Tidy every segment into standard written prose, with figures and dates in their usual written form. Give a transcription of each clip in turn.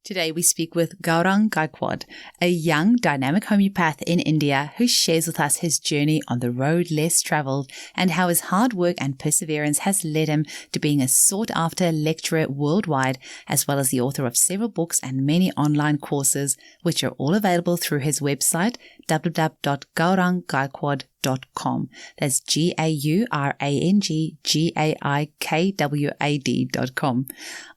Today we speak with Gaurang Gaikwad, a young dynamic homeopath in India who shares with us his journey on the road less travelled and how his hard work and perseverance has led him to being a sought-after lecturer worldwide, as well as the author of several books and many online courses, which are all available through his website www.gauranggaikwad.com. That's GAURANGGAIKWAD.com.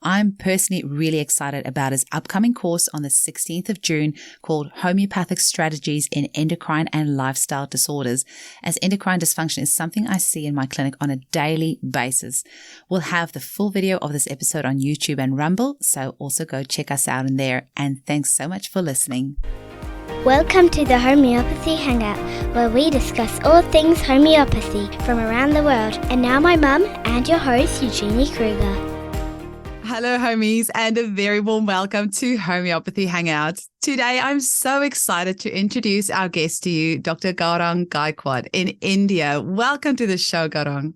I'm personally really excited about his upcoming course on the 16th of June called Homeopathic Strategies in Endocrine and Lifestyle Disorders, as endocrine dysfunction is something I see in my clinic on a daily basis. We'll have the full video of this episode on YouTube and Rumble, so also go check us out in there. And thanks so much for listening. Welcome to the Homeopathy Hangout, where we discuss all things homeopathy from around the world. And now my mum and your host, Eugenie Kruger. Hello, homies, and a very warm welcome to Homeopathy Hangout. Today, I'm so excited to introduce our guest to you, Dr. Gaurang Gaikwad in India. Welcome to the show, Gaurang.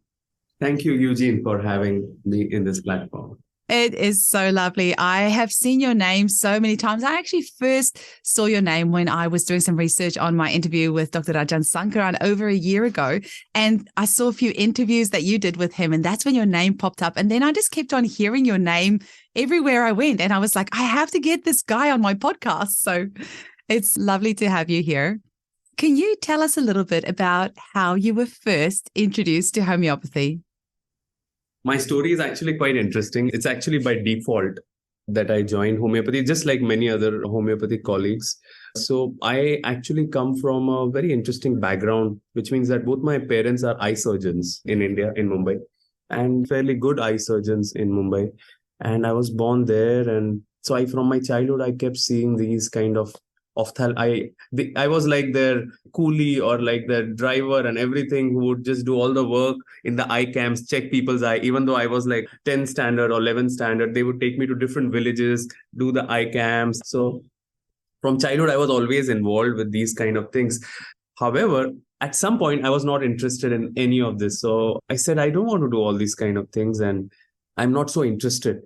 Thank you, Eugene, for having me in this platform. It is so lovely. I have seen your name so many times. I actually first saw your name when I was doing some research on my interview with Dr. Sarkar over a year ago. And I saw a few interviews that you did with him. And that's when your name popped up. And then I just kept on hearing your name everywhere I went. And I was like, I have to get this guy on my podcast. So it's lovely to have you here. Can you tell us a little bit about how you were first introduced to homeopathy? My story is actually quite interesting. It's actually by default that I joined homeopathy, just like many other homeopathic colleagues. So I actually come from a very interesting background, which means that both my parents are eye surgeons in India, in Mumbai, and fairly good eye surgeons in Mumbai. And I was born there. And so from my childhood, I kept seeing these kind of I was like their coolie or like their driver and everything, who would just do all the work in the eye camps, check people's eye. Even though I was like 10th standard or 11th standard, they would take me to different villages, do the eye camps. So from childhood, I was always involved with these kind of things. However, at some point, I was not interested in any of this. So I said, I don't want to do all these kind of things, and I'm not so interested.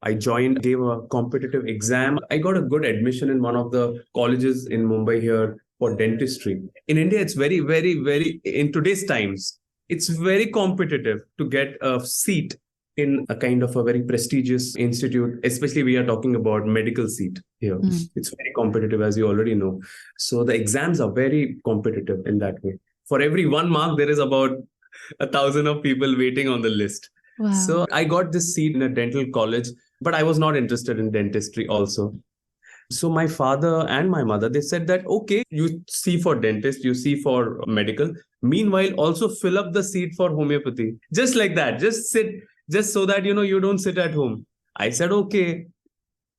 I joined, gave a competitive exam. I got a good admission in one of the colleges in Mumbai here for dentistry. In India, it's very, very, very, in today's times, it's very competitive to get a seat in a kind of a very prestigious institute, especially we are talking about medical seat here. It's very competitive, as you already know. So the exams are very competitive in that way. For every 1 mark, there is about 1,000 of people waiting on the list. Wow. So I got this seat in a dental college, but I was not interested in dentistry also. So my father and my mother, they said that, okay, you see for dentist, you see for medical. Meanwhile, also fill up the seat for homeopathy. Just like that. Just sit, just so that, you don't sit at home. I said, okay,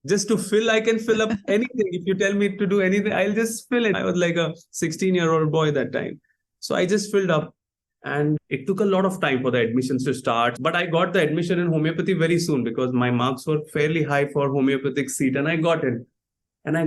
just to fill, I can fill up anything. If you tell me to do anything, I'll just fill it. I was like a 16-year-old boy that time. So I just filled up. And it took a lot of time for the admissions to start. But I got the admission in homeopathy very soon because my marks were fairly high for homeopathic seat. And I got in. And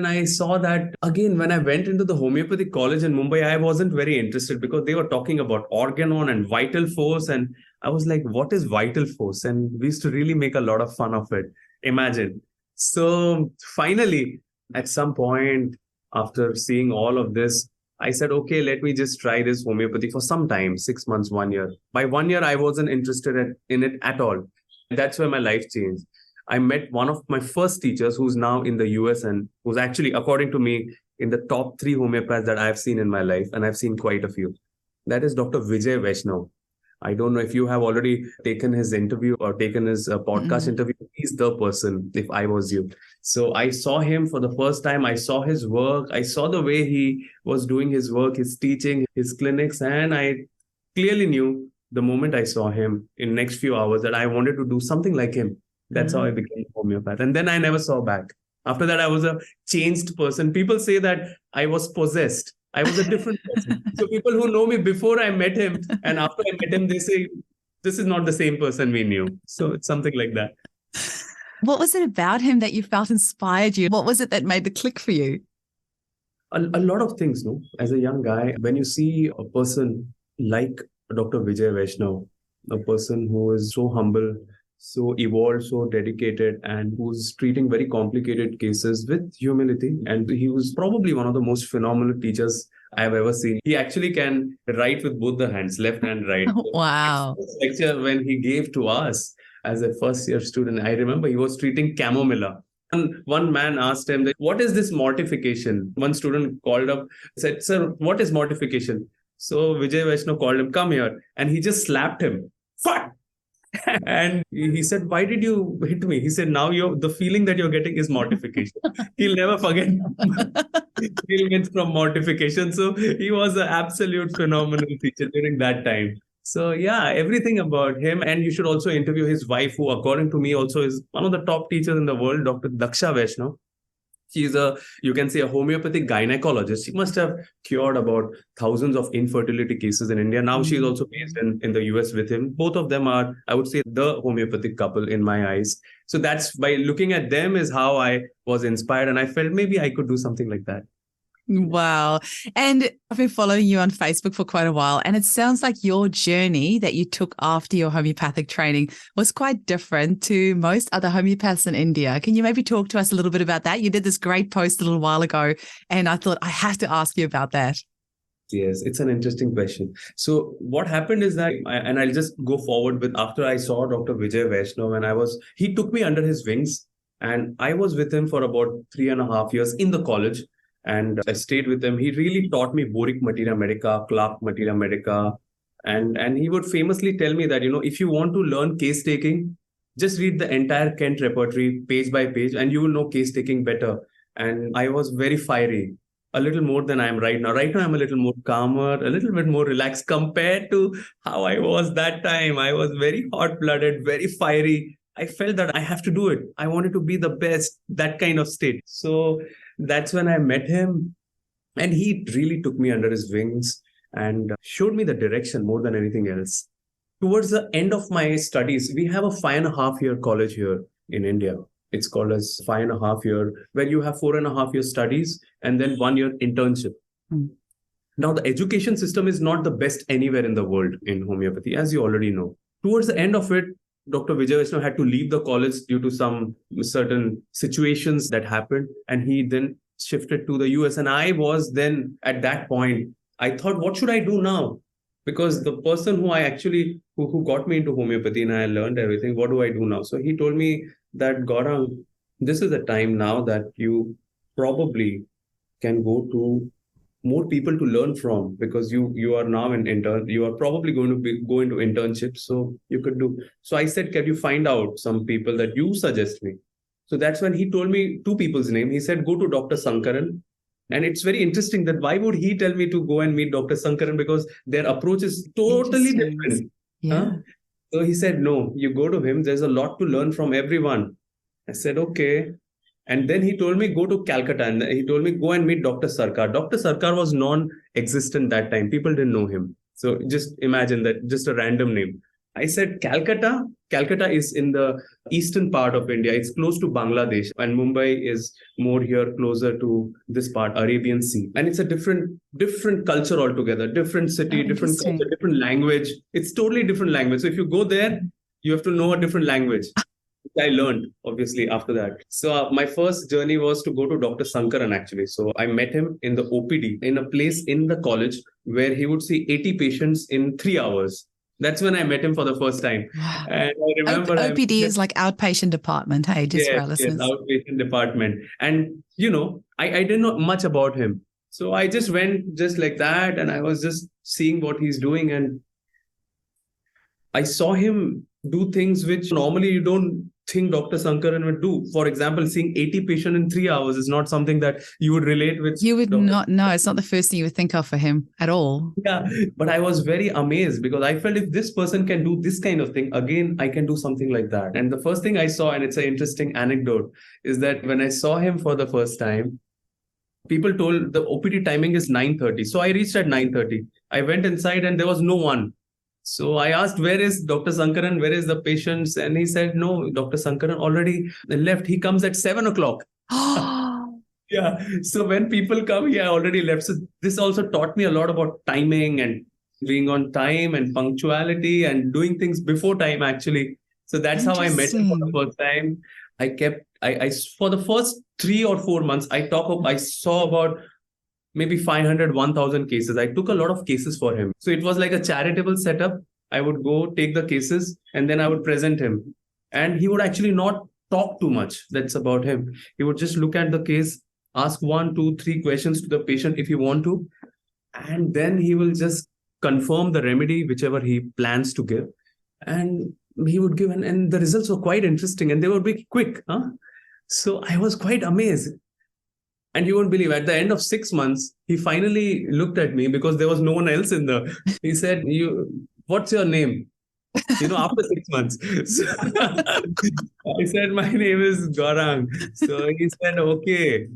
I saw that, again, when I went into the homeopathic college in Mumbai, I wasn't very interested because they were talking about organon and vital force. And I was like, what is vital force? And we used to really make a lot of fun of it. Imagine. So finally, at some point, after seeing all of this, I said, okay, let me just try this homeopathy for some time, 6 months, 1 year. By 1 year, I wasn't interested in it at all. That's where my life changed. I met one of my first teachers who's now in the US and who's actually, according to me, in the top 3 homeopaths that I've seen in my life. And I've seen quite a few. That is Dr. Vijay Vaishnav. I don't know if you have already taken his interview or taken his podcast interview. He's the person, if I was you. So I saw him for the first time. I saw his work. I saw the way he was doing his work, his teaching, his clinics. And I clearly knew the moment I saw him in next few hours that I wanted to do something like him. That's how I became a homeopath. And then I never saw back. After that, I was a changed person. People say that I was possessed. I was a different person. So people who know me before I met him and after I met him, they say, this is not the same person we knew. So it's something like that. What was it about him that you felt inspired you? What was it that made the click for you? A lot of things, no? As a young guy, when you see a person like Dr. Vijay Vaishnav, a person who is so humble, so evolved, so dedicated, and who's treating very complicated cases with humility. And he was probably one of the most phenomenal teachers I have ever seen. He actually can write with both the hands, left and right. Wow. Lecture when he gave to us as a first year student, I remember he was treating chamomilla. And one man asked him, that, what is this mortification? One student called up, said, sir, what is mortification? So Vijay Vaishnav called him, come here. And he just slapped him. Fuck! And he said, why did you hit me? He said, now the feeling that you're getting is mortification. He'll never forget feelings from mortification. So he was an absolute phenomenal teacher during that time. So yeah, everything about him. And you should also interview his wife, who according to me also is one of the top teachers in the world, Dr. Daksha Vaishnav. She's you can say a homeopathic gynecologist. She must have cured about thousands of infertility cases in India. Now she's also based in the US with him. Both of them are, I would say, the homeopathic couple in my eyes. So that's by looking at them is how I was inspired. And I felt maybe I could do something like that. Wow. And I've been following you on Facebook for quite a while, and it sounds like your journey that you took after your homeopathic training was quite different to most other homeopaths in India. Can you maybe talk to us a little bit about that? You did this great post a little while ago, and I thought I have to ask you about that. Yes, it's an interesting question. So what happened is that, and I'll just go forward with, after I saw Dr. Vijay Vaishnav, and he took me under his wings, and I was with him for about 3.5 years in the college. And I stayed with him. He really taught me Boric Materia Medica, Clark Materia Medica. And he would famously tell me that, if you want to learn case taking, just read the entire Kent repertory page by page, and you will know case taking better. And I was very fiery, a little more than I am right now. Right now, I'm a little more calmer, a little bit more relaxed compared to how I was that time. I was very hot-blooded, very fiery. I felt that I have to do it. I wanted to be the best, that kind of state. So that's when I met him, and he really took me under his wings and showed me the direction more than anything else. Towards the end of my studies, we have a 5.5-year college here in India. It's called as 5.5 year, where you have 4.5 year studies and then 1 year internship. Now, the education system is not the best anywhere in the world in homeopathy, as you already know. Towards the end of it, Dr. Vijay Vaishnav had to leave the college due to some certain situations that happened. And he then shifted to the US. And I was then at that point, I thought, what should I do now? Because the person who got me into homeopathy and I learned everything, what do I do now? So he told me that, Gaurang, this is the time now that you probably can go to more people to learn from, because you are now an intern. You are probably going to go into internships. So you could do. So I said, can you find out some people that you suggest me? So that's when he told me 2 people's name. He said, go to Dr. Sarkar. And it's very interesting that why would he tell me to go and meet Dr. Sarkar? Because their approach is totally different. Yeah. So he said, no, you go to him. There's a lot to learn from everyone. I said, okay. And then he told me, go to Calcutta. And he told me, go and meet Dr. Sarkar. Dr. Sarkar was non-existent that time. People didn't know him. So just imagine that, just a random name. I said, Calcutta? Calcutta is in the eastern part of India. It's close to Bangladesh. And Mumbai is more here, closer to this part, Arabian Sea. And it's a different culture altogether, different city, different culture, different language. It's totally different language. So if you go there, you have to know a different language. I learned, obviously, after that. So my first journey was to go to Dr. Sankaran, actually. So I met him in the OPD, in a place in the college where he would see 80 patients in 3 hours. That's when I met him for the first time. And I remember OPD is like outpatient department, hey, just for our listeners. Yes, outpatient department. And, I didn't know much about him. So I just went just like that, and I was just seeing what he's doing. And I saw him do things which normally you don't think Dr. Sankaran would do. For example, seeing 80 patients in 3 hours is not something that you would relate with. You would not know. It's not the first thing you would think of for him at all. Yeah, but I was very amazed because I felt if this person can do this kind of thing, again, I can do something like that. And the first thing I saw, and it's an interesting anecdote, is that when I saw him for the first time, people told the OPD timing is 9:30. So I reached at 9:30. I went inside and there was no one. So I asked, where is Dr. Sankaran? Where is the patients? And he said, no, Dr. Sankaran already left. He comes at 7 o'clock. Yeah. So when people come, he already left. So this also taught me a lot about timing and being on time and punctuality and doing things before time, actually. So that's how I met him for the Interesting. first time. I for the first 3 or 4 months, I saw about maybe 500, 1,000 cases. I took a lot of cases for him. So it was like a charitable setup. I would go take the cases and then I would present him. And he would actually not talk too much. That's about him. He would just look at the case, ask 1, 2, 3 questions to the patient if you want to. And then he will just confirm the remedy, whichever he plans to give. And he would give, and the results were quite interesting and they would be quick. So I was quite amazed. And you won't believe, at the end of 6 months, he finally looked at me because there was no one else he said, what's your name? After 6 months. So I said, my name is Gaurang. So he said, okay,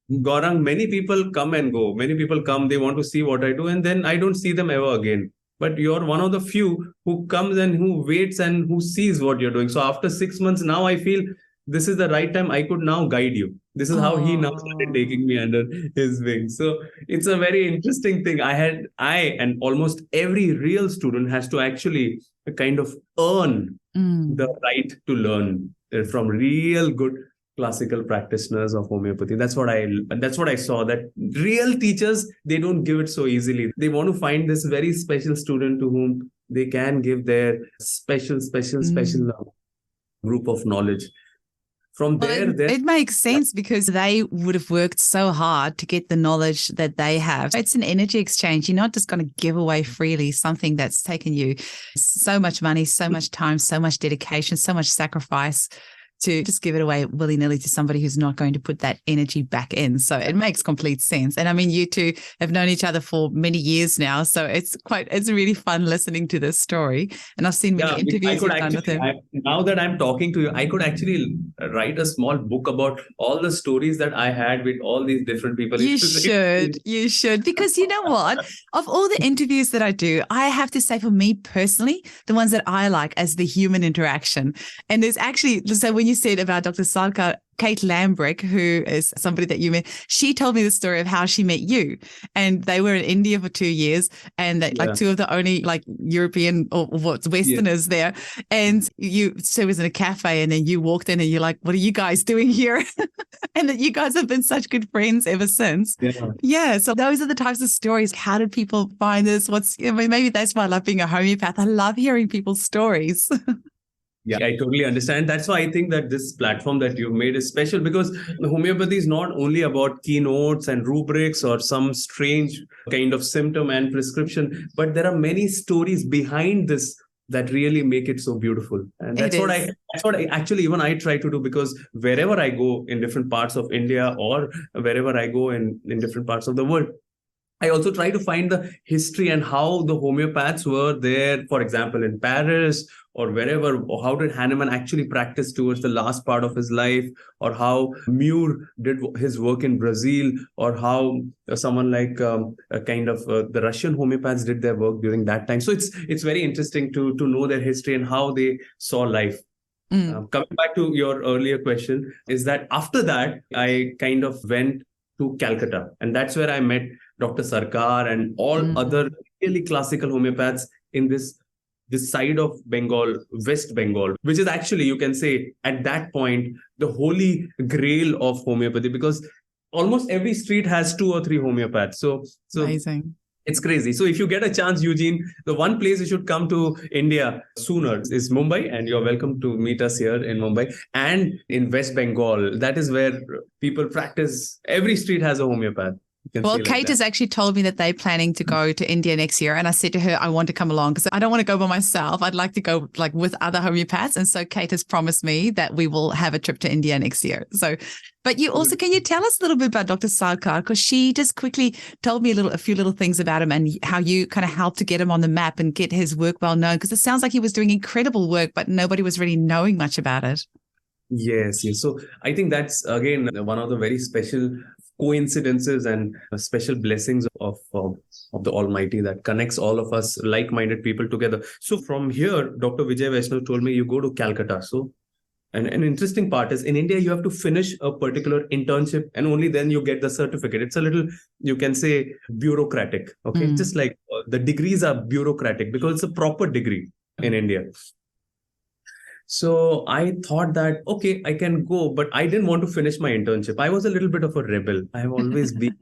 Gaurang, many people come and go. Many people come, they want to see what I do, and then I don't see them ever again. But you're one of the few who comes and who waits and who sees what you're doing. So after 6 months, now I feel this is the right time. I could now guide you. This is how he now started taking me under his wing. So it's a very interesting thing. I and almost every real student has to actually kind of earn the right to learn from real good classical practitioners of homeopathy. That's what I saw, that real teachers, they don't give it so easily. They want to find this very special student to whom they can give their special group of knowledge. From there, it makes sense because they would have worked so hard to get the knowledge that they have. It's an energy exchange. You're not just going to give away freely something that's taken you so much money, so much time, so much dedication, so much sacrifice, to just give it away willy-nilly to somebody who's not going to put that energy back in. So it makes complete sense. And I mean, you two have known each other for many years now. So it's really fun listening to this story. And I've seen many interviews you've done with him. Now that I'm talking to you, I could actually write a small book about all the stories that I had with all these different people. You should. Because you know what? Of all the interviews that I do, I have to say, for me personally, the ones that I like as the human interaction. And there's actually, so when you said about Dr. Sarkar, Kate Lambrick, who is somebody that you met, she told me the story of how she met you. And they were in India for 2 years, and like two of the only like European or Westerners there. And she was in a cafe, and then you walked in and you're like, what are you guys doing here? And that you guys have been such good friends ever since. Yeah. So those are the types of stories. How did people find this? Maybe that's why I love being a homeopath. I love hearing people's stories. Yeah, I totally understand. That's why I think that this platform that you've made is special, because homeopathy is not only about keynotes and rubrics or some strange kind of symptom and prescription, but there are many stories behind this that really make it so beautiful. And that's what I actually even I try to do, because wherever I go in different parts of India or wherever I go in different parts of the world, I also try to find the history and how the homeopaths were there, for example, in Paris or wherever. Or how did Hahnemann actually practice towards the last part of his life, or how Muir did his work in Brazil, or how someone like the Russian homeopaths did their work during that time. So it's very interesting to know their history and how they saw life. Coming back to your earlier question, is that after that, I kind of went to Calcutta, and that's where I met Dr. Sarkar and all other really classical homeopaths in this side of Bengal, West Bengal, which is actually, you can say, at that point, the holy grail of homeopathy, because almost every street has 2 or 3 homeopaths. So amazing. It's crazy. So if you get a chance, Eugene, the one place you should come to India sooner is Mumbai, and you're welcome to meet us here in Mumbai and in West Bengal. That is where people practice. Every street has a homeopath. Well, Kate has actually told me that they're planning to go to India next year. And I said to her, I want to come along because I don't want to go by myself. I'd like to go like with other homeopaths. And so Kate has promised me that we will have a trip to India next year. So, but you also, can you tell us a little bit about Dr. Sarkar? Because she just quickly told me a few little things about him and how you kind of helped to get him on the map and get his work well known. Because it sounds like he was doing incredible work, but nobody was really knowing much about it. Yes. So I think that's, again, one of the very special coincidences and special blessings of the Almighty that connects all of us like-minded people together. So from here, Dr. Vijay Vaishnav told me, you go to Calcutta. So and an interesting part is, in India, you have to finish a particular internship and only then you get the certificate. It's a little, you can say, bureaucratic. Okay. Just like the degrees are bureaucratic because it's a proper degree in India. So I thought that, okay, I can go, but I didn't want to finish my internship. I was a little bit of a rebel. I've always been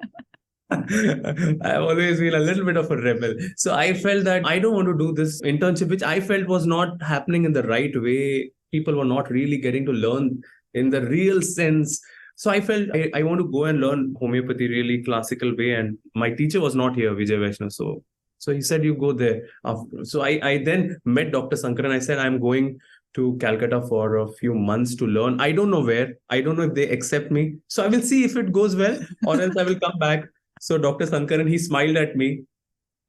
a little bit of a rebel. So I felt that I don't want to do this internship, which I felt was not happening in the right way. People were not really getting to learn in the real sense. So I felt I want to go and learn homeopathy really classical way. And my teacher was not here, Vijay Vaishnav. So he said, you go there. So I then met Dr. Sarkar and I said, I'm going to Calcutta for a few months to learn. I don't know where. I don't know if they accept me. So I will see if it goes well or else I will come back. So Dr. Sarkar, and he smiled at me.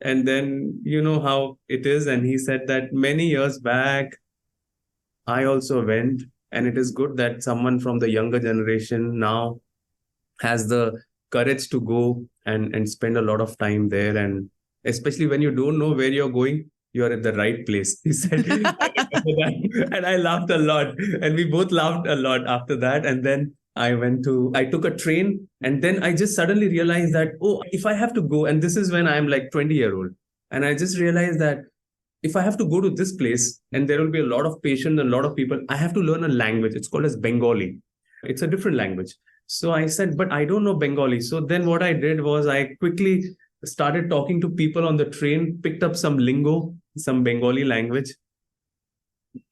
And then you know how it is. And he said that many years back, I also went. And it is good that someone from the younger generation now has the courage to go and spend a lot of time there. And especially when you don't know where you're going, you're at the right place. He said, and I laughed a lot. And we both laughed a lot after that. And then I took a train. And then I just suddenly realized that, oh, if I have to go, and this is when I'm like 20-year-old. And I just realized that if I have to go to this place and there will be a lot of patients and a lot of people, I have to learn a language. It's called as Bengali. It's a different language. So I said, but I don't know Bengali. So then what I did was I quickly started talking to people on the train, picked up some lingo, some Bengali language.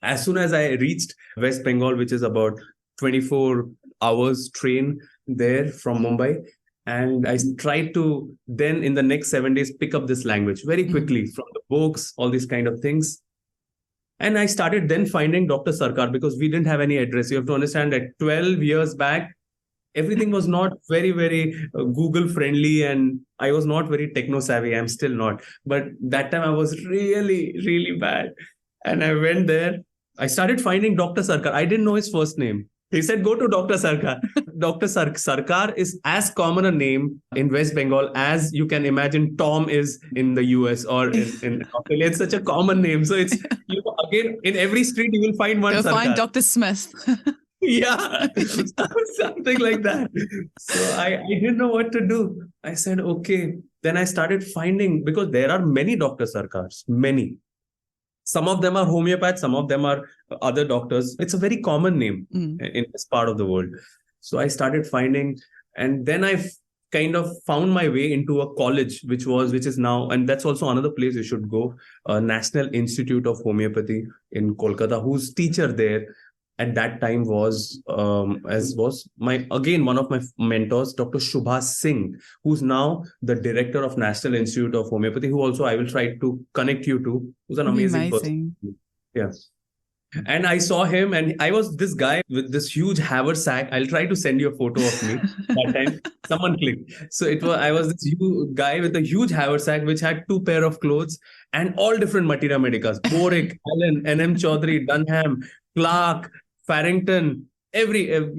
As soon as I reached West Bengal, which is about 24 hours train there from Mumbai, and I tried to then in the next 7 days pick up this language very quickly from the books, all these kind of things. And I started then finding Dr. Sarkar because we didn't have any address. You have to understand that 12 years back, everything was not very, very Google friendly and I was not very techno savvy. I'm still not. But that time I was really, really bad. And I went there. I started finding Dr. Sarkar. I didn't know his first name. He said, go to Dr. Sarkar. Dr. Sarkar is as common a name in West Bengal as you can imagine Tom is in the US or in Australia. It's such a common name. So it's, again, in every street, you will find one You'll Sarkar. find Dr. Smith. Yeah, something like that. So I didn't know what to do. I said, okay. Then I started finding, because there are many Dr. Sarkars, many. Some of them are homeopaths, some of them are other doctors. It's a very common name in this part of the world. So I started finding, and then I kind of found my way into a college, which is now, and that's also another place you should go, National Institute of Homeopathy in Kolkata, whose teacher there at that time was one of my mentors, Dr. Subhas Singh, who's now the director of National Institute of Homeopathy, who also I will try to connect you to, who's an amazing person. Yeah. And I saw him and I was this guy with this huge haversack. I'll try to send you a photo of me that time. Someone clicked. So I was this guy with a huge haversack, which had 2 pair of clothes and all different materia medicas. Boric, Allen, N.M. Chaudhary, Dunham, Clark, Farrington, every, and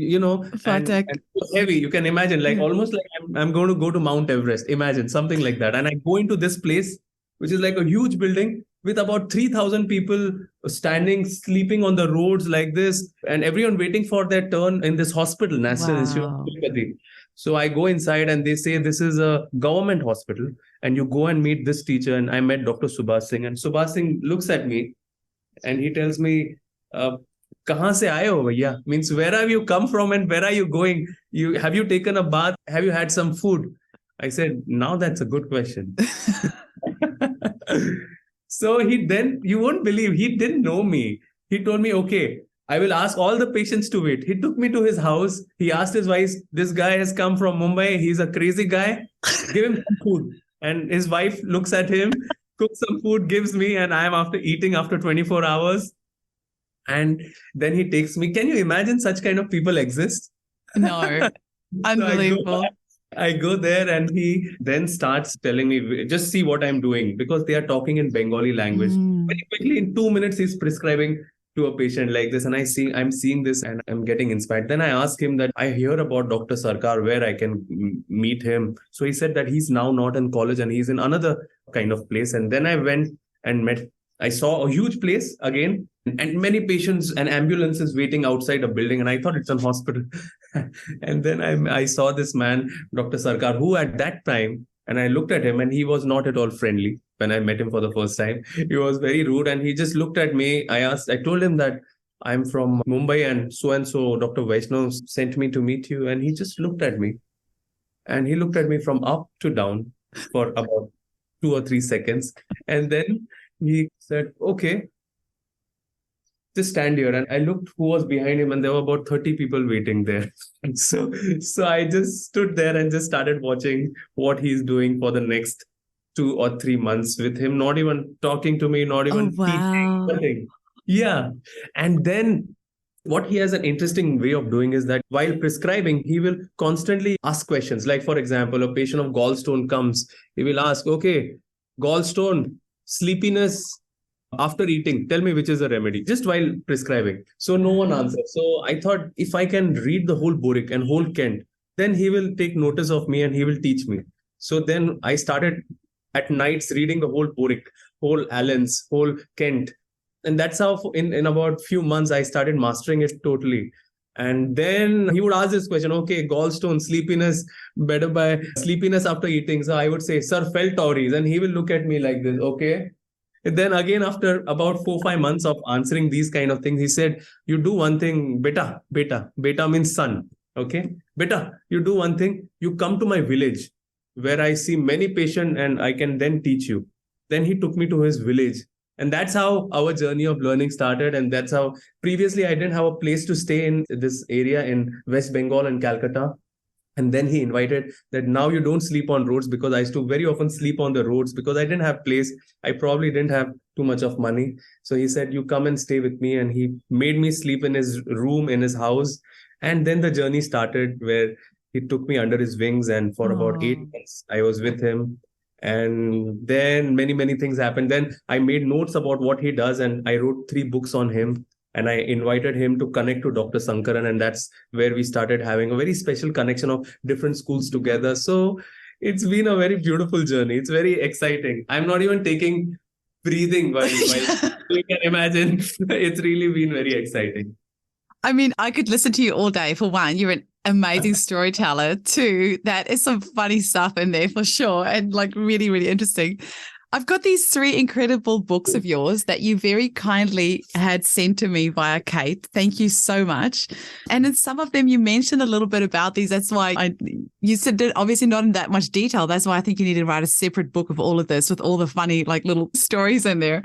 heavy. You can imagine, like almost like I'm going to go to Mount Everest. Imagine something like that. And I go into this place, which is like a huge building with about 3,000 people standing, sleeping on the roads like this, and everyone waiting for their turn in this hospital, National Institute of Homeopathy. So I go inside and they say this is a government hospital and you go and meet this teacher. And I met Dr. Subhas Singh, and Subhas Singh looks at me and he tells me, kahan se aaye ho bhaiya? Means where have you come from and where are you going? Have you taken a bath? Have you had some food? I said, now that's a good question. So you won't believe, he didn't know me. He told me, okay, I will ask all the patients to wait. He took me to his house. He asked his wife, this guy has come from Mumbai. He's a crazy guy. Give him some food. And his wife looks at him, cooks some food, gives me, and I am eating after 24 hours. And then he takes me. Can you imagine such kind of people exist? No. Unbelievable. I go there and he then starts telling me, just see what I'm doing, because they are talking in Bengali language. Very quickly, in 2 minutes, he's prescribing to a patient like this. And I'm seeing this and I'm getting inspired. Then I asked him that I hear about Dr. Sarkar, where I can meet him. So he said that he's now not in college and he's in another kind of place. And then I went and I saw a huge place again, and many patients and ambulances waiting outside a building. And I thought it's a hospital. And then I saw this man, Dr. Sarkar, who at that time, and I looked at him and he was not at all friendly when I met him for the first time. He was very rude and he just looked at me. I told him that I'm from Mumbai and so Dr. Vaishnav sent me to meet you. And he just looked at me. And he looked at me from up to down for about 2 or 3 seconds. And then he said, okay, just stand here. And I looked who was behind him, and there were about 30 people waiting there. And so I just stood there and just started watching what he's doing for the next 2 or 3 months with him, not even talking to me, not even teaching, nothing. Yeah. And then what he has an interesting way of doing is that while prescribing, he will constantly ask questions. Like, for example, a patient of gallstone comes, he will ask, okay, gallstone, sleepiness after eating, tell me which is the remedy, just while prescribing. So no one answered. So I thought, if I can read the whole Burik and whole Kent, then he will take notice of me and he will teach me. So then I started at nights reading the whole Burik, whole Allen's, whole Kent. And that's how in about few months, I started mastering it totally. And then he would ask this question, okay, gallstone, sleepiness, better by sleepiness after eating. So I would say, sir, felt Tories. And he will look at me like this, okay. And then again, after about 4 or 5 months of answering these kind of things, he said, you do one thing, beta means son. Okay. Beta, you do one thing, you come to my village where I see many patients and I can then teach you. Then he took me to his village. And that's how our journey of learning started. And that's how previously I didn't have a place to stay in this area in West Bengal and Calcutta. And then he invited that now you don't sleep on roads, because I used to very often sleep on the roads because I didn't have place. I probably didn't have too much of money. So he said, you come and stay with me. And he made me sleep in his room, in his house. And then the journey started where he took me under his wings. And for about 8 months, I was with him. And then many things happened. Then I made notes about what he does. And I wrote 3 books on him. And I invited him to connect to Dr. Sankaran. And that's where we started having a very special connection of different schools together. So it's been a very beautiful journey. It's very exciting. I'm not even taking breathing while you can imagine. It's really been very exciting. I mean, I could listen to you all day. For one, you're an amazing storyteller. 2, that is some funny stuff in there for sure. And like really, really interesting. I've got these 3 incredible books of yours that you very kindly had sent to me via Kate. Thank you so much. And in some of them, you mentioned a little bit about these. That's why you said it obviously not in that much detail. That's why I think you need to write a separate book of all of this with all the funny like little stories in there.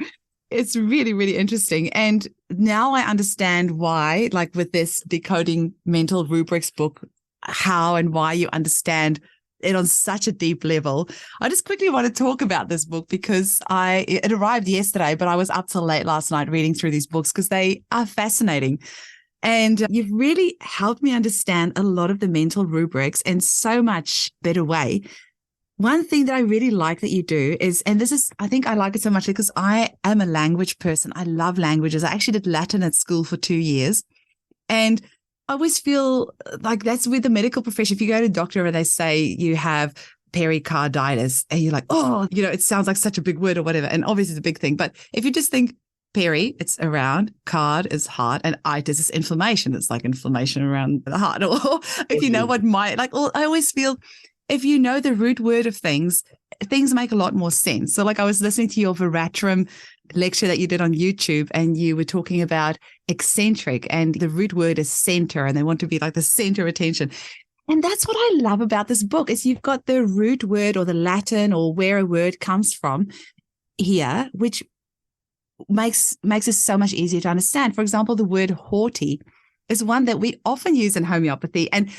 It's really, really interesting. And now I understand why, like with this Decoding Mental Rubrics book, how and why you understand it on such a deep level. I just quickly want to talk about this book because it arrived yesterday, but I was up till late last night reading through these books because they are fascinating. And you've really helped me understand a lot of the mental rubrics in so much better way. One thing that I really like that you do is, and this is, I think I like it so much because I am a language person. I love languages. I actually did Latin at school for 2 years. And I always feel like that's with the medical profession. If you go to a doctor and they say you have pericarditis and you're like, oh, it sounds like such a big word or whatever. And obviously it's a big thing. But if you just think peri, it's around, card is heart, and itis is inflammation. It's like inflammation around the heart. Or if you know what I always feel if you know the root word of things make a lot more sense. So like I was listening to your Veratrum lecture that you did on YouTube and you were talking about eccentric and the root word is center and they want to be like the center of attention. And that's what I love about this book is you've got the root word or the Latin or where a word comes from here, which makes it so much easier to understand. For example, the word haughty is one that we often use in homeopathy, and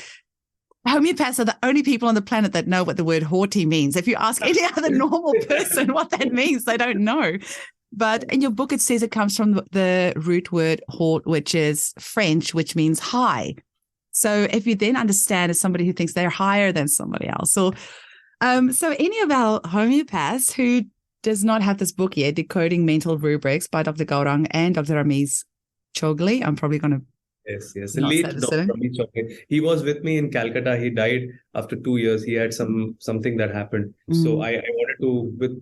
homeopaths are the only people on the planet that know what the word haughty means. If you ask any other normal person what that means, they don't know. But in your book, it says it comes from the root word haut, which is French, which means high. So if you then understand as somebody who thinks they're higher than somebody else. So any of our homeopaths who does not have this book yet, Decoding Mental Rubrics by Dr. Gaurang and Dr. Ramesh Chogli, I'm probably going to Yes. Late Dr. Ramesh Chogli. He was with me in Calcutta. He died after 2 years. He had something that happened. So I wanted to,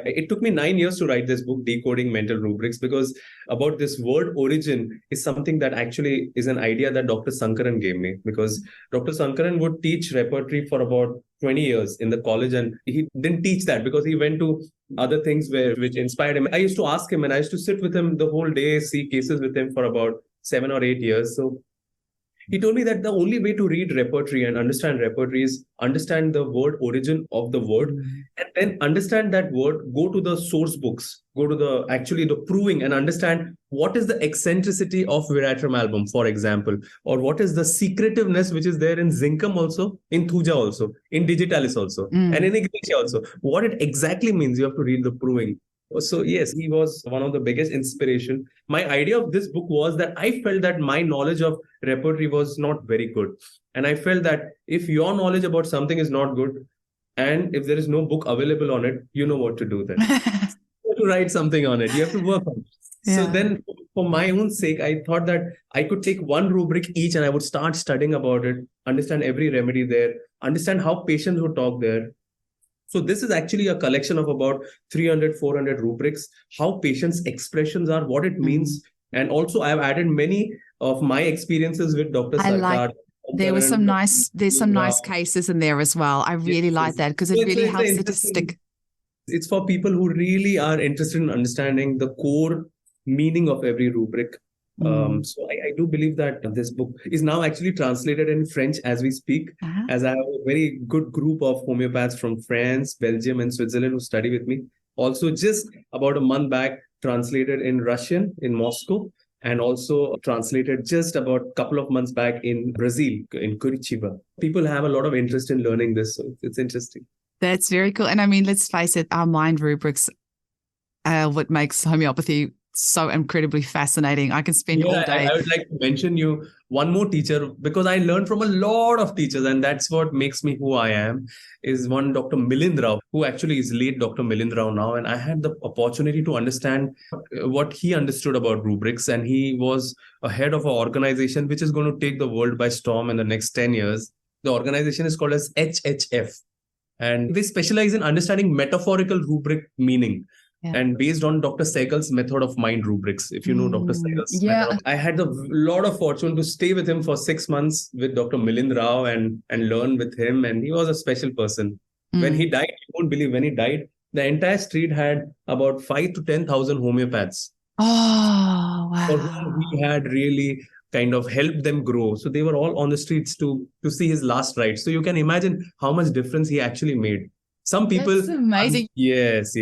it took me 9 years to write this book, Decoding Mental Rubrics, because about this word origin is something that actually is an idea that Dr. Sankaran gave me, because Dr. Sankaran would teach repertory for about 20 years in the college, and he didn't teach that because he went to other things which inspired him. I used to ask him and I used to sit with him the whole day, see cases with him for about 7 or 8 years. So he told me that the only way to read repertory and understand repertory is understand the word origin of the word, and then understand that word, go to the source books, go to the proving, and understand what is the eccentricity of Viratram album, for example, or what is the secretiveness which is there in Zinkum also, in Thuja also, in Digitalis also, and in Ignitia also. What it exactly means, you have to read the proving. So yes, he was one of the biggest inspiration. My idea of this book was that I felt that my knowledge of repertory was not very good. And I felt that if your knowledge about something is not good, and if there is no book available on it, you know what to do then. You have to write something on it. You have to work on it. So then for my own sake, I thought that I could take one rubric each and I would start studying about it, understand every remedy there, understand how patients would talk there. So this is actually a collection of about 300, 400 rubrics, how patients' expressions are, what it means. And also I've added many of my experiences with Dr. Sarkar. There's some nice cases in there as well. I really like that because it really helps it to stick. It's for people who really are interested in understanding the core meaning of every rubric. So I do believe that this book is now actually translated in French as we speak, as I have a very good group of homeopaths from France, Belgium, and Switzerland who study with me. Also, just about a month back, translated in Russian in Moscow, and also translated just about a couple of months back in Brazil, in Curitiba. People have a lot of interest in learning this, so it's interesting. That's very cool. And I mean, let's face it, our mind rubrics are what makes homeopathy so incredibly fascinating. I can spend all day. I would like to mention you one more teacher, because I learned from a lot of teachers, and that's what makes me who I am, is one Dr. Milind Rao, who actually is late Dr. Milind Rao now. And I had the opportunity to understand what he understood about rubrics. And he was a head of an organization which is going to take the world by storm in the next 10 years. The organization is called as HHF. And they specialize in understanding metaphorical rubric meaning. And based on Dr. Segal's method of mind rubrics, if you know Dr. Segal's method, I had a lot of fortune to stay with him for 6 months with Dr. Milind Rao and learn with him. And he was a special person. When he died, you won't believe, when he died, the entire street had about 5,000 to 10,000 homeopaths. Oh, wow. For whom he had really kind of helped them grow. So they were all on the streets to see his last rites. So you can imagine how much difference he actually made. Some people. That's amazing. Yes.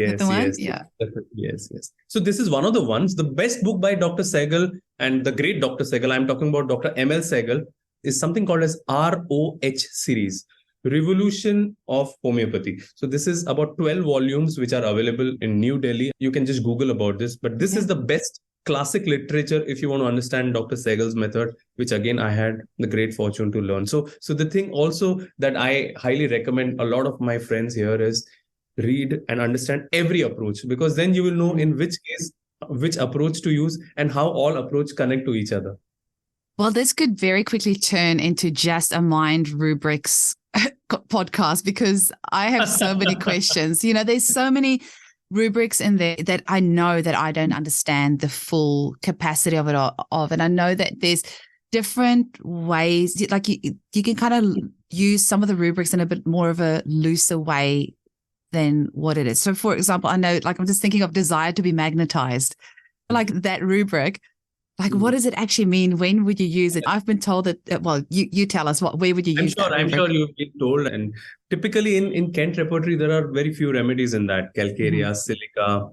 So this is one of the ones. The best book by Dr. Segal and the great Dr. Segal, I'm talking about Dr. M.L. Segal, is something called as ROH series, Revolution of Homeopathy. So this is about 12 volumes which are available in New Delhi. You can just Google about this. But this is the best classic literature if you want to understand Dr. Segal's method, which again I had the great fortune to learn. So the thing also that I highly recommend a lot of my friends here is read and understand every approach, because then you will know in which case which approach to use and how all approach connect to each other. Well, this could very quickly turn into just a mind rubrics podcast, because I have so many questions. You know, there's so many rubrics in there that I know that I don't understand the full capacity of it and I know that there's different ways, like you can kind of use some of the rubrics in a bit more of a looser way than what it is. So for example, I know, like, I'm just thinking of desire to be magnetized, like that rubric. Like, what does it actually mean? When would you use it? I've been told that, well, you tell us, where would you use it? I'm sure you've been told. And typically in Kent repertory, there are very few remedies in that. Calcarea, silica,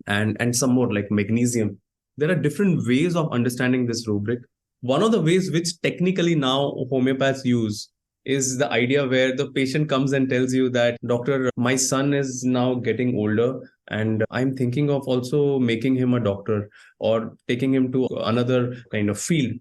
and some more like magnesium. There are different ways of understanding this rubric. One of the ways which technically now homeopaths use is the idea where the patient comes and tells you that, doctor, my son is now getting older and I'm thinking of also making him a doctor or taking him to another kind of field.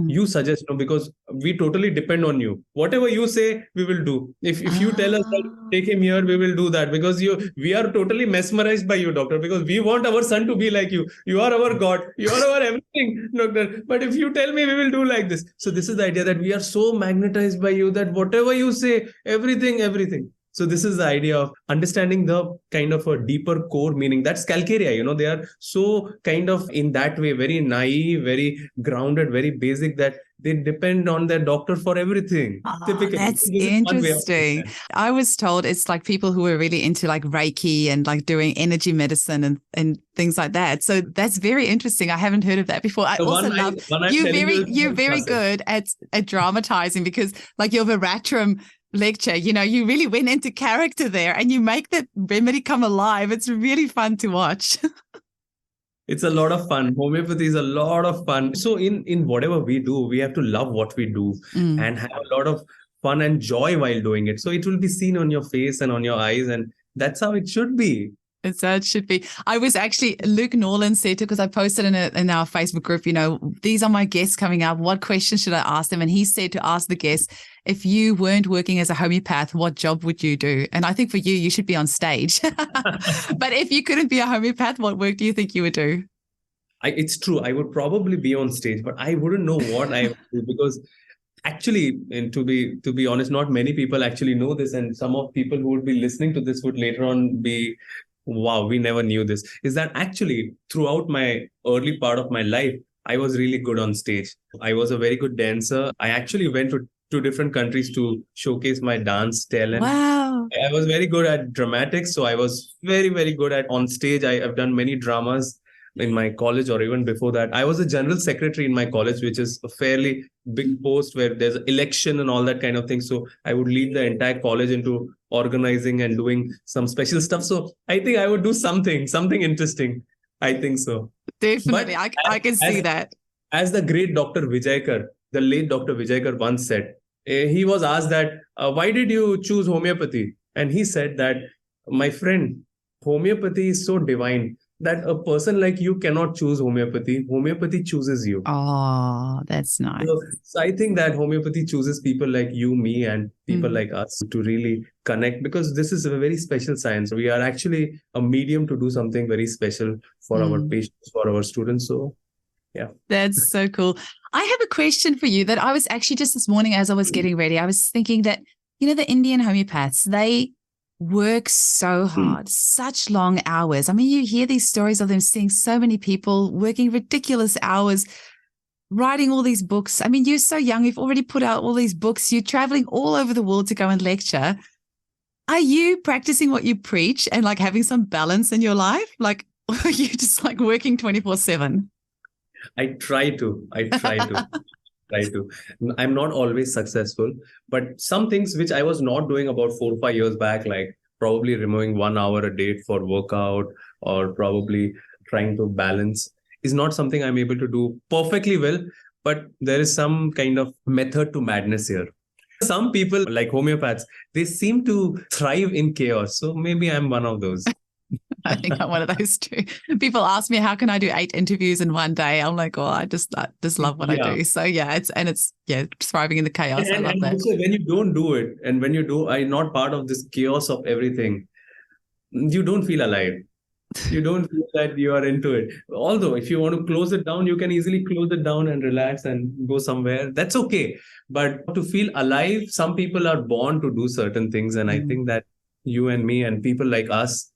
You suggest, no, because we totally depend on you. Whatever you say, we will do. If you tell us that take him here, we will do that, because we are totally mesmerized by you, doctor, because we want our son to be like you. You are our God. You are our everything, doctor. But if you tell me, we will do like this. So this is the idea that we are so magnetized by you that whatever you say, everything. So this is the idea of understanding the kind of a deeper core meaning. That's Calcarea, they are so kind of in that way, very naive, very grounded, very basic, that they depend on their doctor for everything. Oh, Typically. that's This is one way of interesting. looking at it. I was told it's like people who are really into like Reiki and like doing energy medicine and things like that. So that's very interesting. I haven't heard of that before. I The also one love I'm telling you is you're very classic. good at dramatizing, because like your Veratrum lecture, you really went into character there and you make the remedy come alive. It's really fun to watch. It's a lot of fun. Homeopathy is a lot of fun. So in whatever we do, we have to love what we do and have a lot of fun and joy while doing it. So it will be seen on your face and on your eyes, and that's how it should be. It's how it should be. I was actually, Luke Norland said, because I posted in our Facebook group, these are my guests coming up. What questions should I ask them? And he said to ask the guests, if you weren't working as a homeopath, what job would you do? And I think for you, you should be on stage. But if you couldn't be a homeopath, what work do you think you would do? It's true. I would probably be on stage, but I wouldn't know what I would do, because actually, and to be honest, not many people actually know this. And some of people who would be listening to this would later on be, wow, we never knew this. Is that actually throughout my early part of my life, I was really good on stage. I was a very good dancer. I actually went to 2 different countries to showcase my dance talent. Wow. I was very good at dramatics. So I was very, very good at on stage. I've done many dramas in my college or even before that. I was a general secretary in my college, which is a fairly big post where there's election and all that kind of thing. So I would lead the entire college into organizing and doing some special stuff. So I think I would do something interesting. I think so. Definitely. But I can see that. As the great Dr. Vijaykar, the late Dr. Vijaykar once said, he was asked that, why did you choose homeopathy? And he said that, my friend, homeopathy is so divine that a person like you cannot choose homeopathy. Homeopathy chooses you. Oh, that's nice. So I think that homeopathy chooses people like you, me, and people like us to really connect, because this is a very special science. We are actually a medium to do something very special for our patients, for our students. So, yeah. That's so cool. I have a question for you that I was actually just this morning as I was getting ready, I was thinking that, the Indian homeopaths, they work so hard, such long hours. I mean, you hear these stories of them seeing so many people working ridiculous hours, writing all these books. I mean, you're so young. You've already put out all these books. You're traveling all over the world to go and lecture. Are you practicing what you preach and like having some balance in your life? Like, are you just like working 24/7? I try to. I'm not always successful, but some things which I was not doing about 4 or 5 years back, like probably removing 1 hour a day for workout, or probably trying to balance, is not something I'm able to do perfectly well. But there is some kind of method to madness here. Some people, like homeopaths, they seem to thrive in chaos. So maybe I'm one of those. I think I'm one of those too. People ask me, how can I do 8 interviews in one day? I'm like, I just love what I do. So it's thriving in the chaos. I love that. Also, when you don't do it, and when you do, I'm not part of this chaos of everything, you don't feel alive. You don't feel that you are into it. Although if you want to close it down, you can easily close it down and relax and go somewhere. That's okay. But to feel alive, some people are born to do certain things. And I think that you and me and people like us,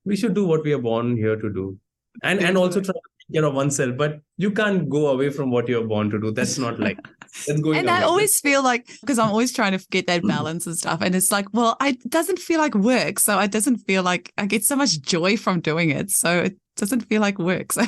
we should do what we are born here to do. And also try to take care of oneself. But you can't go away from what you're born to do. That's not like that's going And away. I always feel like, because I'm always trying to get that balance and stuff. And it's like, well, it doesn't feel like work. So it doesn't feel like I get so much joy from doing it. So it doesn't feel like work. So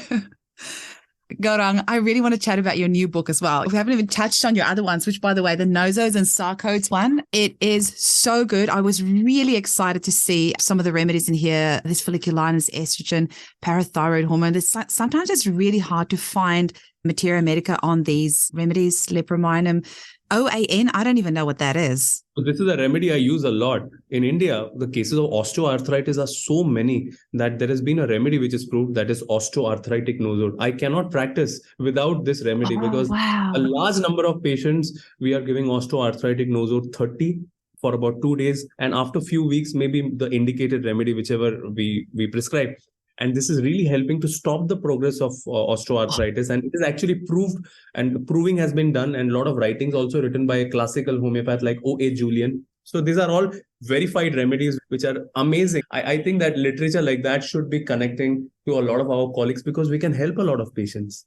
Gaurang, I really want to chat about your new book as well. We haven't even touched on your other ones, which, by the way, the Nozos and Sarcodes one, it is so good. I was really excited to see some of the remedies in here. There's folliculitis, estrogen, parathyroid hormone. Sometimes it's really hard to find materia medica on these remedies, leprominum, OAN. I don't even know what that is. So this is a remedy I use a lot. In India, the cases of osteoarthritis are so many that there has been a remedy which is proved, that is osteoarthritic nosode. I cannot practice without this remedy because a large number of patients, we are giving osteoarthritic nosode 30 for about 2 days. And after a few weeks, maybe the indicated remedy, whichever we prescribe. And this is really helping to stop the progress of osteoarthritis. And it is actually proved, and proving has been done. And a lot of writings also written by a classical homeopath like O.A. Julian. So these are all verified remedies, which are amazing. I think that literature like that should be connecting to a lot of our colleagues because we can help a lot of patients.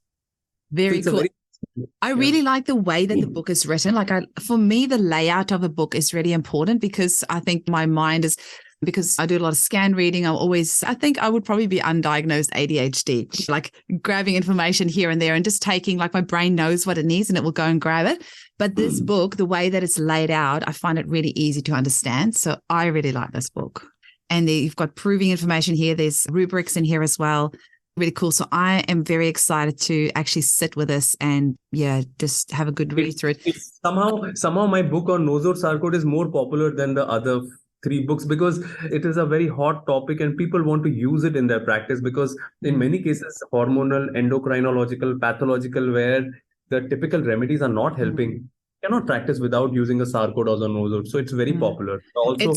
Very So cool. I really like the way that the book is written. For me, the layout of a book is really important because I think my mind is, because I do a lot of scan reading. I think I would probably be undiagnosed ADHD, like grabbing information here and there and just taking, like my brain knows what it needs and it will go and grab it. But this book, the way that it's laid out, I find it really easy to understand. So I really like this book. And you've got proving information here. There's rubrics in here as well. Really cool. So I am very excited to actually sit with this and just have a good read through it. Somehow my book on Nosor Sarkar is more popular than the other 3 books because it is a very hot topic and people want to use it in their practice because in many cases, hormonal, endocrinological, pathological, where the typical remedies are not helping, you cannot practice without using a Sarkar or a Nosor. So it's very popular. Also,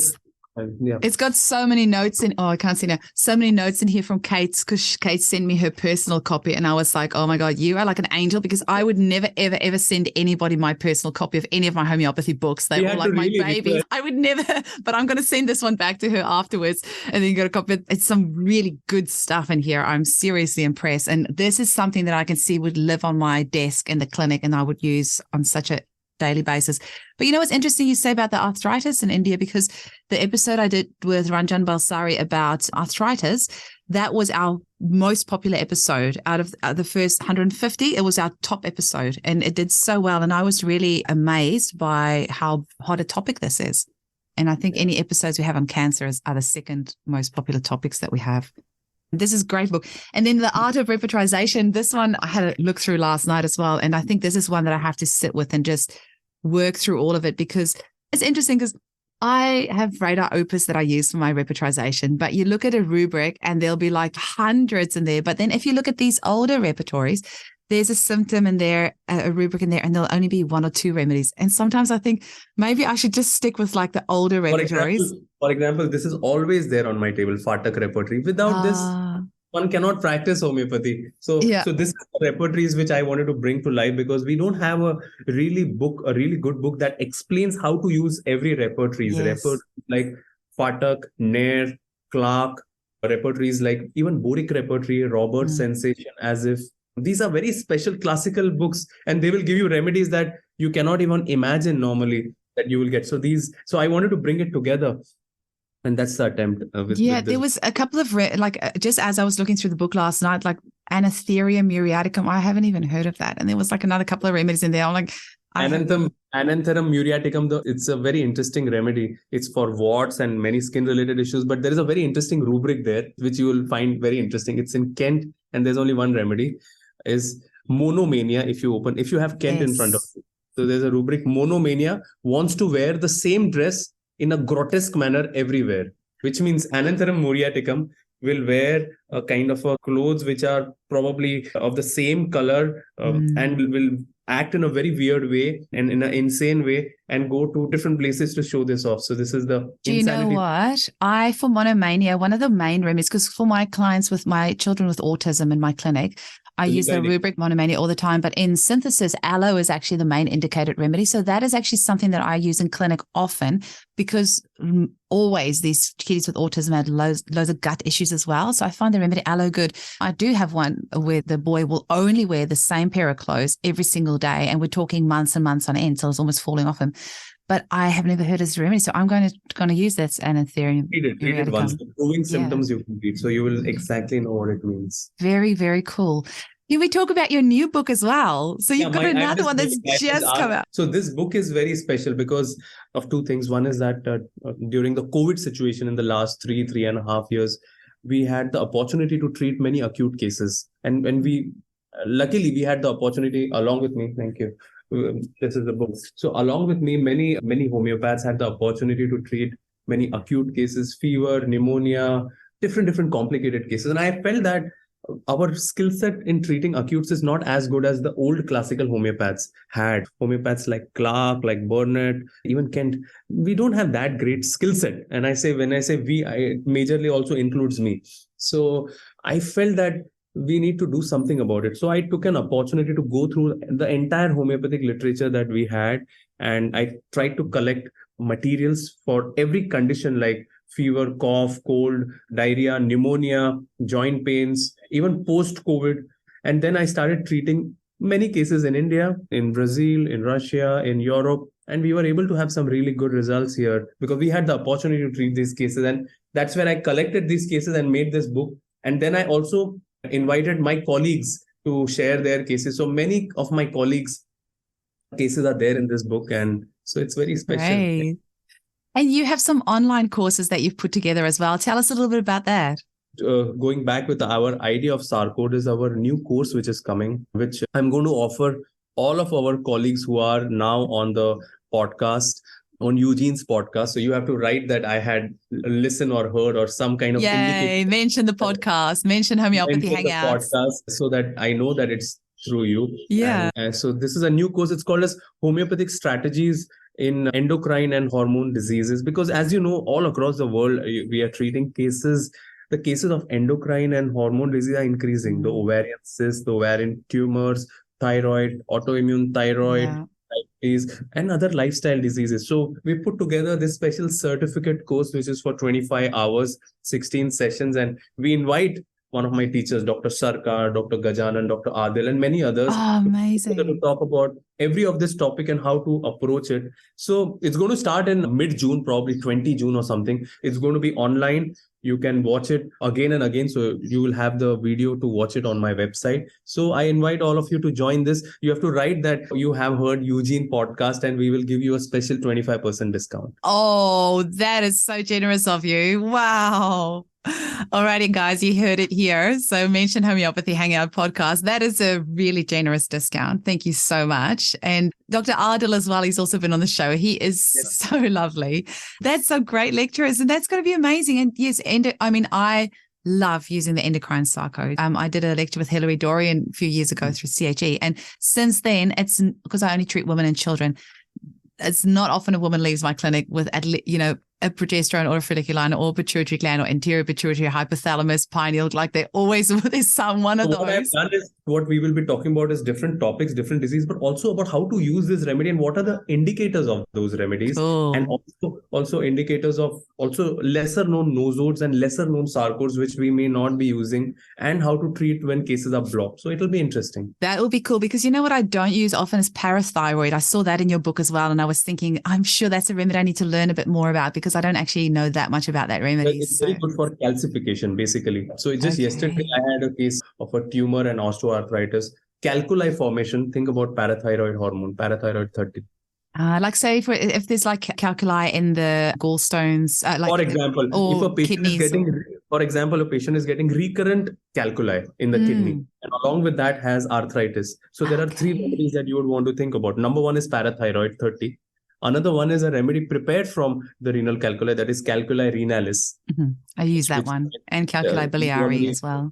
it's got so many notes in. Oh, I can't see now. So many notes in here from Kate because Kate sent me her personal copy, and I was like, "Oh my God, you are like an angel!" Because I would never, ever, ever send anybody my personal copy of any of my homeopathy books. They were like my babies. I would never, but I'm going to send this one back to her afterwards, and then you got a copy. It's some really good stuff in here. I'm seriously impressed, and this is something that I can see would live on my desk in the clinic, and I would use on such a daily basis. But you know what's interesting you say about the arthritis in India, because the episode I did with Ranjan Balsari about arthritis, that was our most popular episode out of the first 150. It was our top episode and it did so well. And I was really amazed by how hot a topic this is. And I think any episodes we have on cancer are the second most popular topics that we have. This is a great book. And then The Art of Repertorization, this one I had a look through last night as well. And I think this is one that I have to sit with and just work through all of it because it's interesting because I have radar opus that I use for my repertorization, but you look at a rubric and there'll be like hundreds in there. But then if you look at these older repertories, there's a symptom in there, a rubric in there, and there'll only be 1 or 2 remedies. And sometimes I think maybe I should just stick with like the older repertories. For example, this is always there on my table, Fatak repertory. Without this, one cannot practice homeopathy. So this is the repertories which I wanted to bring to life because we don't have a really good book that explains how to use every repertories. Repertories like Fatak, Nair, Clark, repertories like even Boric repertory, Robert's Sensation, As If. These are very special classical books and they will give you remedies that you cannot even imagine normally that you will get. So I wanted to bring it together. And that's the attempt. With there was a couple of, just as I was looking through the book last night, like Anatherium muriaticum, I haven't even heard of that. And there was like another couple of remedies in there. I'm like, Ananthum muriaticum, though, it's a very interesting remedy. It's for warts and many skin-related issues. But there is a very interesting rubric there, which you will find very interesting. It's in Kent, and there's only one remedy, is monomania. If you have Kent in front of you. So there's a rubric, monomania, wants to wear the same dress in a grotesque manner everywhere, which means Ananthum muriaticum will wear a kind of a clothes which are probably of the same color and will act in a very weird way and in an insane way and go to different places to show this off. So this is the Do you know what? For monomania, one of the main remedies, because for my clients with my children with autism in my clinic, I use the rubric monomania all the time, but in synthesis, aloe is actually the main indicated remedy. So that is actually something that I use in clinic often because always these kiddies with autism had loads of gut issues as well. So I find the remedy aloe good. I do have one where the boy will only wear the same pair of clothes every single day. And we're talking months and months on end. So it's almost falling off him. But I have never heard his remedy. So I'm going to use that Anantherium. Read it once. The proving symptoms you can read. So you will exactly know what it means. Very, very cool. Can we talk about your new book as well? So you've got another one that's just come out. So this book is very special because of 2 things. One is that during the COVID situation in the last 3.5 years, we had the opportunity to treat many acute cases. And when luckily we had the opportunity along with me. Thank you. This is the book. So along with me, many homeopaths had the opportunity to treat many acute cases, fever, pneumonia, different complicated cases. And I felt that our skill set in treating acutes is not as good as the old classical homeopaths had. Homeopaths like Clark, like Burnett, even Kent, we don't have that great skill set. And when I say we, it majorly also includes me. So I felt that we need to do something about it. So I took an opportunity to go through the entire homeopathic literature that we had. And I tried to collect materials for every condition like fever, cough, cold, diarrhea, pneumonia, joint pains, even post-COVID. And then I started treating many cases in India, in Brazil, in Russia, in Europe. And we were able to have some really good results here because we had the opportunity to treat these cases. And that's where I collected these cases and made this book. And then I also invited my colleagues to share their cases. So many of my colleagues' cases are there in this book. And so it's very special. Great. And you have some online courses that you've put together as well. Tell us a little bit about that. Going back with our idea of Sarkar is our new course which is coming, which I'm going to offer all of our colleagues who are now on the podcast, on Eugene's podcast. So you have to write that I had listened or heard or some kind of Yay, mention the podcast, mention Homeopathy Hangouts. Podcast so that I know that it's through you. Yeah. And so this is a new course. It's called as Homeopathic Strategies in Endocrine and Hormone Diseases. Because as you know, all across the world, we are treating cases. The cases of endocrine and hormone disease are increasing. The ovarian cysts, the ovarian tumors, thyroid, autoimmune thyroid, diabetes, and other lifestyle diseases. So we put together this special certificate course, which is for 25 hours, 16 sessions. And we invite one of my teachers, Dr. Sarkar, Dr. Gajanan, Dr. Adil, and many others. Oh, amazing. To talk about every of this topic and how to approach it. So it's going to start in mid-June, probably 20 June or something. It's going to be online. You can watch it again and again. So you will have the video to watch it on my website. So I invite all of you to join this. You have to write that you have heard Eugene podcast and we will give you a special 25% discount. Oh, that is so generous of you. Wow. Alrighty, guys, you heard it here. So mention Homeopathy Hangout podcast. That is a really generous discount. Thank you so much. And Dr. Adil as well, he's also been on the show. He is so lovely. That's some great lecturers and that's going to be amazing. And yes, I love using the endocrine cycle. I did a lecture with Hilary Dorian a few years ago through CHE. And since then, it's because I only treat women and children. It's not often a woman leaves my clinic with, a progesterone or a follicular or pituitary gland or anterior pituitary hypothalamus, pineal, like there's one of those. What I've done is what we will be talking about is different topics, different disease, but also about how to use this remedy and what are the indicators of those remedies. Cool. And also indicators of also lesser known nosodes and lesser known sarcors, which we may not be using, and how to treat when cases are blocked. So it'll be interesting. That will be cool because you know what I don't use often is parathyroid. I saw that in your book as well. And I was thinking, I'm sure that's a remedy I need to learn a bit more about because I don't actually know that much about that remedy. It's very good for calcification, basically. So just yesterday, I had a case of a tumor and osteoarthritis, calculi formation. Think about parathyroid hormone, parathyroid 30. Like say if there's like calculi in the gallstones, for example, if a patient is getting, getting recurrent calculi in the kidney, and along with that has arthritis. So there are three remedies that you would want to think about. Number one is parathyroid 30. Another one is a remedy prepared from the renal calculi, that is calculi renalis. I use that one, and calculi biliari as well.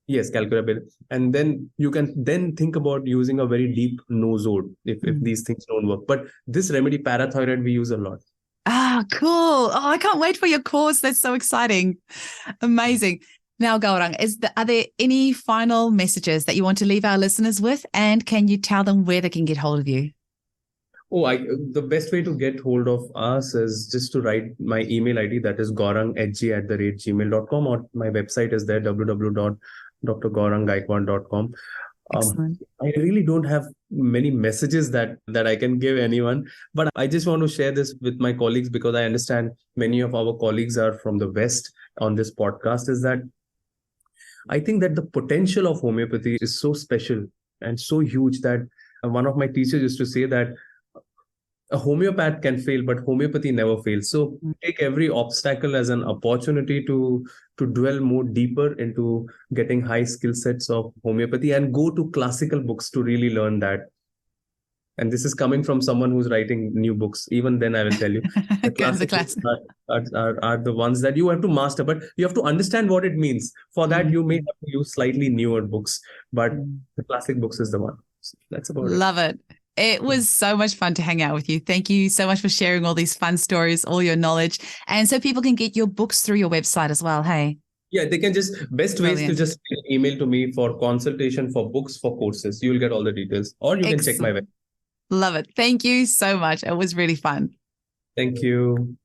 Yes, calculi biliari. And then you can then think about using a very deep nosode if these things don't work. But this remedy, parathyroid, we use a lot. Ah, cool. Oh, I can't wait for your course. That's so exciting. Amazing. Now, Gaurang, are there any final messages that you want to leave our listeners with? And can you tell them where they can get hold of you? The best way to get hold of us is just to write my email ID, that is gaurang@gmail.com, or my website is there, www.drgauranggaikwad.com. I really don't have many messages that I can give anyone, but I just want to share this with my colleagues because I understand many of our colleagues are from the West on this podcast, is that I think that the potential of homeopathy is so special and so huge that one of my teachers used to say that a homeopath can fail, but homeopathy never fails. So take every obstacle as an opportunity to dwell more deeper into getting high skill sets of homeopathy and go to classical books to really learn that. And this is coming from someone who's writing new books. Even then, I will tell you, the classics are the ones that you have to master, but you have to understand what it means. For that, you may have to use slightly newer books, but the classic books is the one. So that's about it. Love it. It was so much fun to hang out with you. Thank you so much for sharing all these fun stories, all your knowledge. And so people can get your books through your website as well, hey? Yeah, they can best ways to just email to me for consultation, for books, for courses. You will get all the details, or you can check my website. Love it. Thank you so much. It was really fun. Thank you.